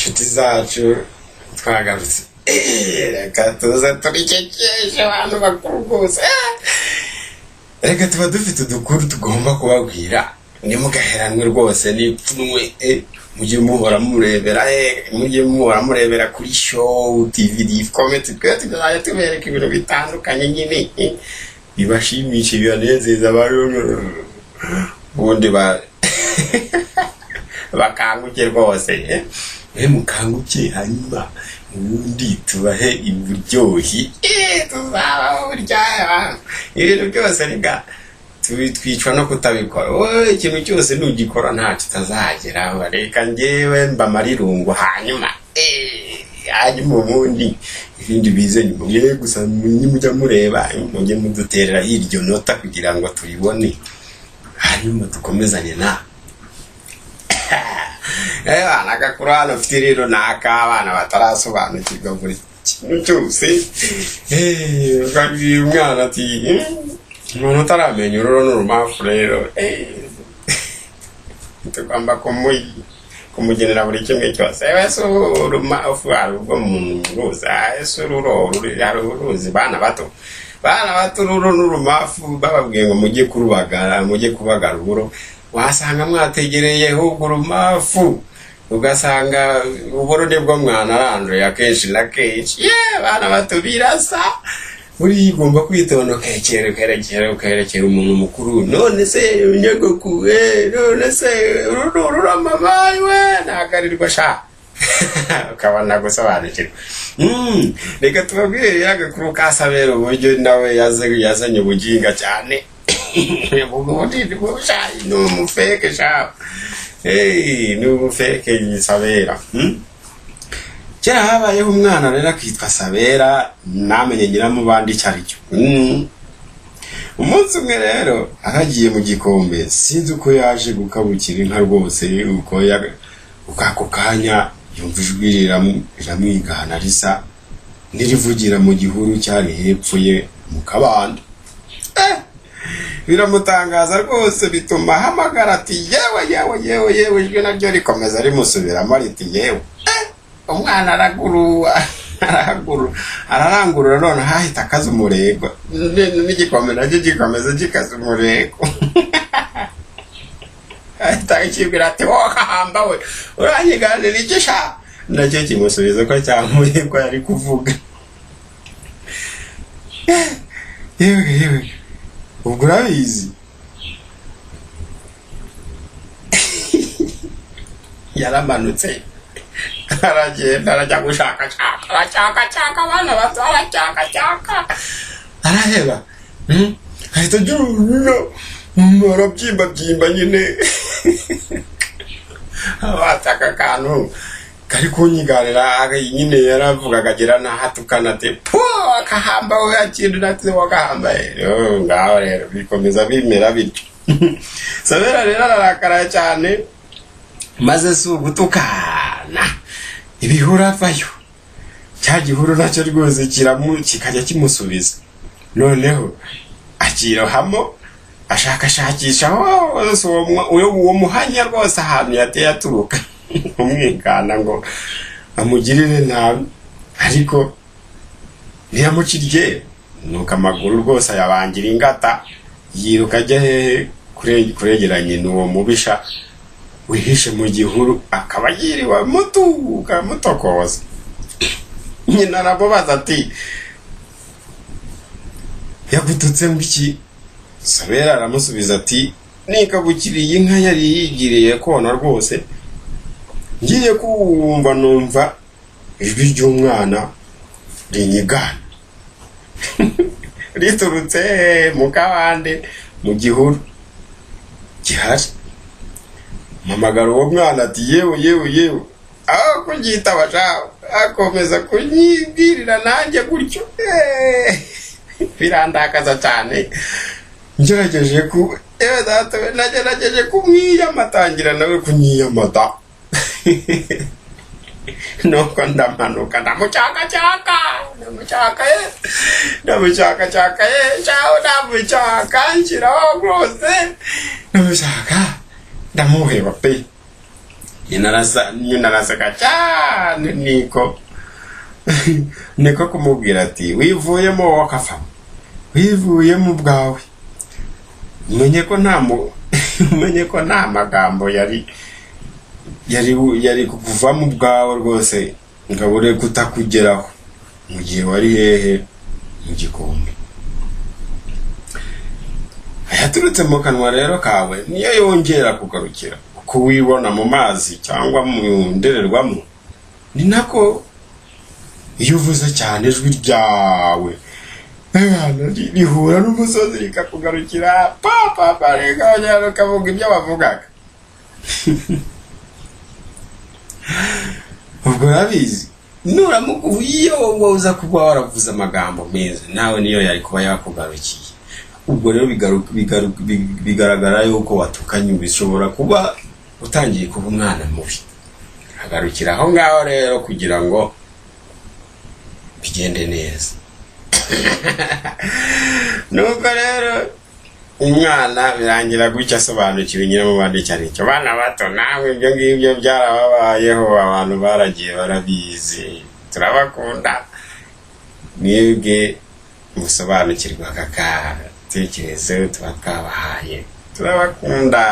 inshuti zacu twagarutse reka tuza turicecekeshe abantu bakuru rwose reka tuba dufite udukuru tugomba kubabwira ntimugaheranwe rwose n'ipfunwe mujye muhora murebera kuri show tv comment twe tuzajya tubereka ibintu bitandukanye nyine bibashimisha bibanezeza ubundi bakanguke rwose mukanguke hanyuma ubundi tubahe iburyohi tuzabaho burya ibintu byose rega twicwa no kutabikora wowe ikintu cyose nugikora nta kitazageraho reka njyewe mbamarirungu hanyuma ubundi ibindi bize nyuma gusa mujya mureba mujye muduterera hiryo nota kugira ngo turibone hanyuma dukomezanye na nagakuru hano ufite rero n'akabana batarasobanukirwa buri kintu cyose ukabwira umwana ati umuntu utaramenya ururo n'urumafu rero tugomba kumugenera buri kimwe cyose ese urumafu hari ubwo muntu ruzi ese ururo hari uruzi bana bato ururo n'urumafu bababwiye ngo mujye kubagara uburo wasanga mwategereye ahubwo urumafu ugasanga uburo nibwo mwana aranduye akenshi na kenshi bana bato birasa uri ugomba kwitonda ukerekera umuntu mukuru none se nyagoku none se urura mama we nagarirwa sha ukabona gusobanukirwa reka tubabwire agakuru ka Sabera uburyo nawe yazanye ubuginga cyane ni umufeke sha ni umufeke Sabera kera habayeho umwana rero akitwa Sabera namenye nyiramubandi icyo ari cyo umunsi umwe rero aragiye mu gikombe sinzi uko yaje gukabukira inka rwose uko ako kanya yumva ijwi riramwigana risa n'irivugira mu gihuru cyari hepfo ye mu kabande biramutangaza rwose bituma ahamagara ati yewe ijwi naryo rikomeza rimusubiramo riti yewe umwana ararangurura none hahita akaza umurego n'igikombe nacyo gikomeza gikaza umurego ahita ikibwira ati kahamba we uranyiganira iki sha nacyo kimusubiza ko cyamuye ko yari kuvuga yewe ubwo urabizi yaramanutse aragenda arajya gushakashaka abana bato aracyaka araheba ahita arabyimba nyine abataka akantu kari kunyiganira nyine yaravugaga agira n'ahatukana ati akahamba we akintu natse wakahamba ngaho rero bikomeza bimera bityo Sabera rero ararakara cyane maze si ugutukana ibihura avayo cya gihuru nacyo rwose kikajya kimusubiza noneho akirohamo ashakashakisha uwo muhanya rwose ahantu yateye aturuka umwigana ngo amugirire nabi ariko ntiyamucirye nuko amaguru rwose ayabangira ingata yiruka ajya hehe kuregeranye n'uwo mubisha wihishe mu gihuru akaba yiriwe mutokoza nyina aramubaza ati yagututse iki Sabera aramusubiza ati nikabukiriye inka yari yigiriye kona rwose ngiye kumva numva ijwi ry'umwana rinyigana riturutse mu kabande mu gihuru gihari mamagara uwo mwana ati yewe aho kunyitaba shaho akomeza kunyibwirira nanjye gutyo birandakaza cyane ngerageje kumwiyamatangira nawe kunyiyamata nuko ndamanuka ndamucyaka nshyiraho rwose ndamucyaka ndamuheba pe nyina araseka cyane, niko kumubwira ati wivuyemo wowe akavamo, wivuyemo ubwawe, umenye ko nta magambo yari kukuvamo ubwawe rwose ngabure kutakugeraho mu gihe wari hehe mu gikombe. Ayaturutse mu kanwa rero kawe niyo yongera kugarukira uko wibona mu mazi cyangwa mu ndorerwamo, ni nako iyo uvuze cyane ijwi ryawe rihura n'umusozi rikakugarukira papa rikongera rukavuga ibyo bavugaga. Ubwo urabizi nuramuka iyo uza kuba waravuze amagambo meza nawe niyo yari kuba yakugarukiye. Ubwo rero bigaragara yuko watukanye, bishobora kuba utangiye kuba umwana mubi. Hagarukira aho ngaho rero kugira ngo bigende neza. Nuko rero umwana birangira gutya asobanukiwe nyine mu bandi cyane cyo bana bato, nawe ibyo ngibyo byarababayeho, abantu baragiye barabizi, turabakunda mwebwe musobanukirwa kaka tekerezo tuba twabahaye, turabakunda.